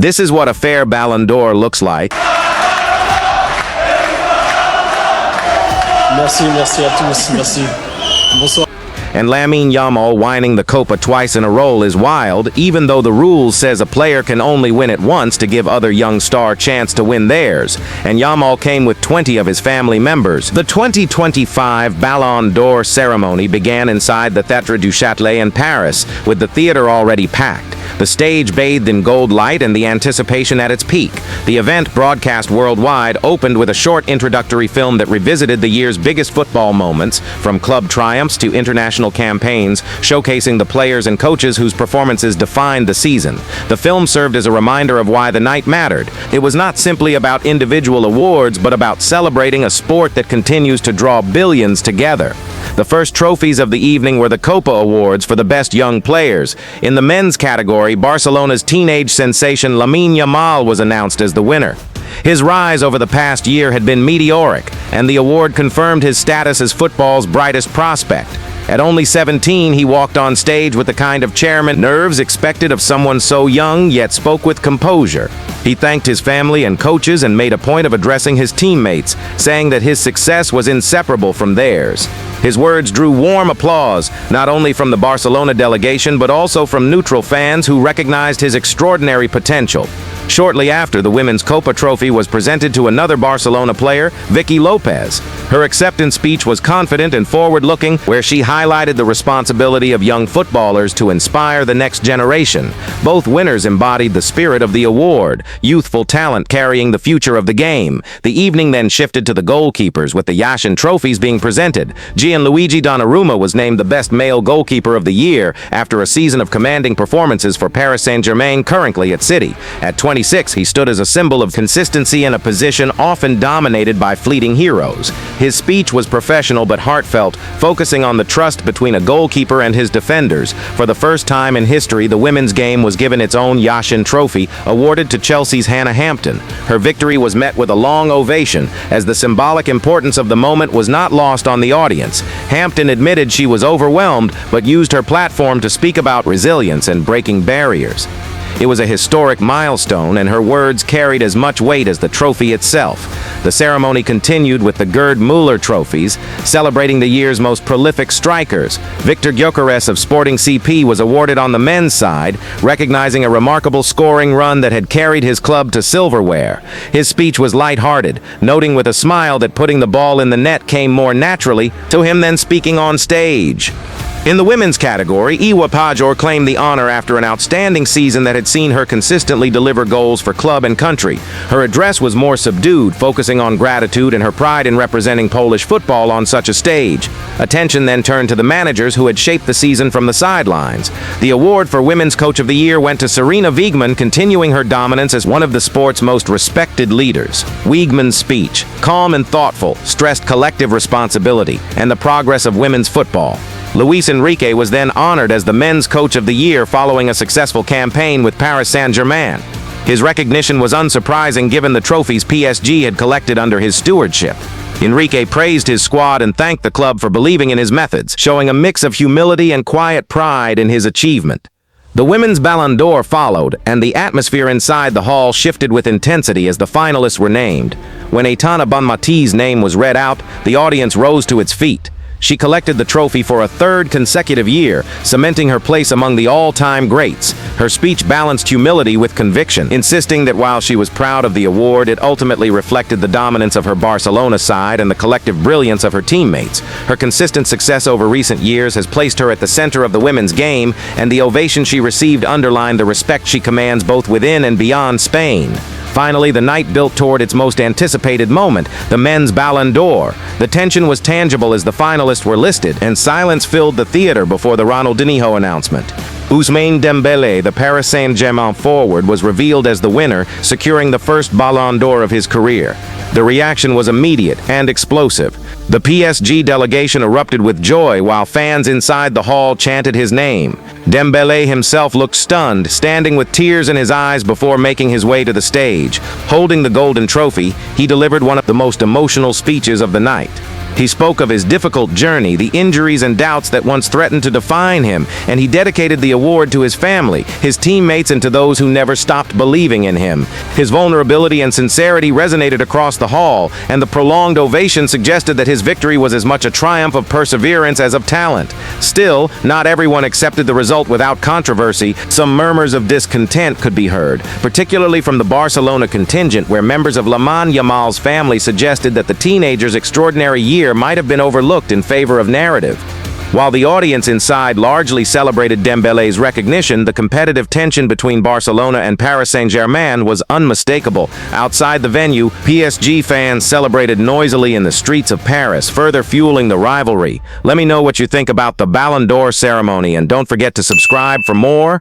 This is what a fair Ballon d'Or looks like. Merci à tous, merci. Bonsoir. And Lamine Yamal whining the Kopa twice in a row is wild, even though the rules says a player can only win it once to give other young star chance to win theirs. And Yamal came with 20 of his family members. The 2025 Ballon d'Or ceremony began inside the Théâtre du Châtelet in Paris, with the theater already packed. The stage bathed in gold light and the anticipation at its peak. The event, broadcast worldwide, opened with a short introductory film that revisited the year's biggest football moments, from club triumphs to international campaigns, showcasing the players and coaches whose performances defined the season. The film served as a reminder of why the night mattered. It was not simply about individual awards, but about celebrating a sport that continues to draw billions together. The first trophies of the evening were the Kopa Awards for the best young players. In the men's category, Barcelona's teenage sensation Lamine Yamal was announced as the winner. His rise over the past year had been meteoric, and the award confirmed his status as football's brightest prospect. At only 17, he walked on stage with the kind of chairman nerves expected of someone so young, yet spoke with composure. He thanked his family and coaches and made a point of addressing his teammates, saying that his success was inseparable from theirs. His words drew warm applause, not only from the Barcelona delegation, but also from neutral fans who recognized his extraordinary potential. Shortly after, the women's Kopa Trophy was presented to another Barcelona player, Vicky López. Her acceptance speech was confident and forward-looking, where she highlighted the responsibility of young footballers to inspire the next generation. Both winners embodied the spirit of the award, youthful talent carrying the future of the game. The evening then shifted to the goalkeepers, with the Yashin Trophies being presented. Gianluigi Donnarumma was named the best male goalkeeper of the year after a season of commanding performances for Paris Saint-Germain, currently at City. At 26, he stood as a symbol of consistency in a position often dominated by fleeting heroes. His speech was professional but heartfelt, focusing on the trust between a goalkeeper and his defenders. For the first time in history, the women's game was given its own Yashin Trophy, awarded to Chelsea's Hampton. Her victory was met with a long ovation, as the symbolic importance of the moment was not lost on the audience. Hampton admitted she was overwhelmed, but used her platform to speak about resilience and breaking barriers. It was a historic milestone, and her words carried as much weight as the trophy itself. The ceremony continued with the Gerd Müller trophies, celebrating the year's most prolific strikers. Viktor Gyökeres of Sporting CP was awarded on the men's side, recognizing a remarkable scoring run that had carried his club to silverware. His speech was lighthearted, noting with a smile that putting the ball in the net came more naturally to him than speaking on stage. In the women's category, Pajor claimed the honor after an outstanding season that had seen her consistently deliver goals for club and country. Her address was more subdued, focusing on gratitude and her pride in representing Polish football on such a stage. Attention then turned to the managers who had shaped the season from the sidelines. The award for Women's Coach of the Year went to Sarina Wiegman, continuing her dominance as one of the sport's most respected leaders. Wiegman's speech, calm and thoughtful, stressed collective responsibility and the progress of women's football. Luis Enrique was then honored as the Men's Coach of the Year following a successful campaign with Paris Saint-Germain. His recognition was unsurprising given the trophies PSG had collected under his stewardship. Enrique praised his squad and thanked the club for believing in his methods, showing a mix of humility and quiet pride in his achievement. The women's Ballon d'Or followed, and the atmosphere inside the hall shifted with intensity as the finalists were named. When Aitana Bonmatí's name was read out, the audience rose to its feet. She collected the trophy for a third consecutive year, cementing her place among the all-time greats. Her speech balanced humility with conviction, insisting that while she was proud of the award, it ultimately reflected the dominance of her Barcelona side and the collective brilliance of her teammates. Her consistent success over recent years has placed her at the center of the women's game, and the ovation she received underlined the respect she commands both within and beyond Spain. Finally, the night built toward its most anticipated moment, the men's Ballon d'Or. The tension was tangible as the finalists were listed, and silence filled the theater before the Ronaldinho announcement. Ousmane Dembélé, the Paris Saint-Germain forward, was revealed as the winner, securing the first Ballon d'Or of his career. The reaction was immediate and explosive. The PSG delegation erupted with joy while fans inside the hall chanted his name. Dembélé himself looked stunned, standing with tears in his eyes before making his way to the stage. Holding the golden trophy, he delivered one of the most emotional speeches of the night. He spoke of his difficult journey, the injuries and doubts that once threatened to define him, and he dedicated the award to his family, his teammates, and to those who never stopped believing in him. His vulnerability and sincerity resonated across the hall, and the prolonged ovation suggested that his victory was as much a triumph of perseverance as of talent. Still, not everyone accepted the result without controversy. Some murmurs of discontent could be heard, particularly from the Barcelona contingent, where members of Lamine Yamal's family suggested that the teenager's extraordinary year might have been overlooked in favor of narrative. While the audience inside largely celebrated Dembélé's recognition, the competitive tension between Barcelona and Paris Saint-Germain was unmistakable. Outside the venue, PSG fans celebrated noisily in the streets of Paris, further fueling the rivalry. Let me know what you think about the Ballon d'Or ceremony, and don't forget to subscribe for more.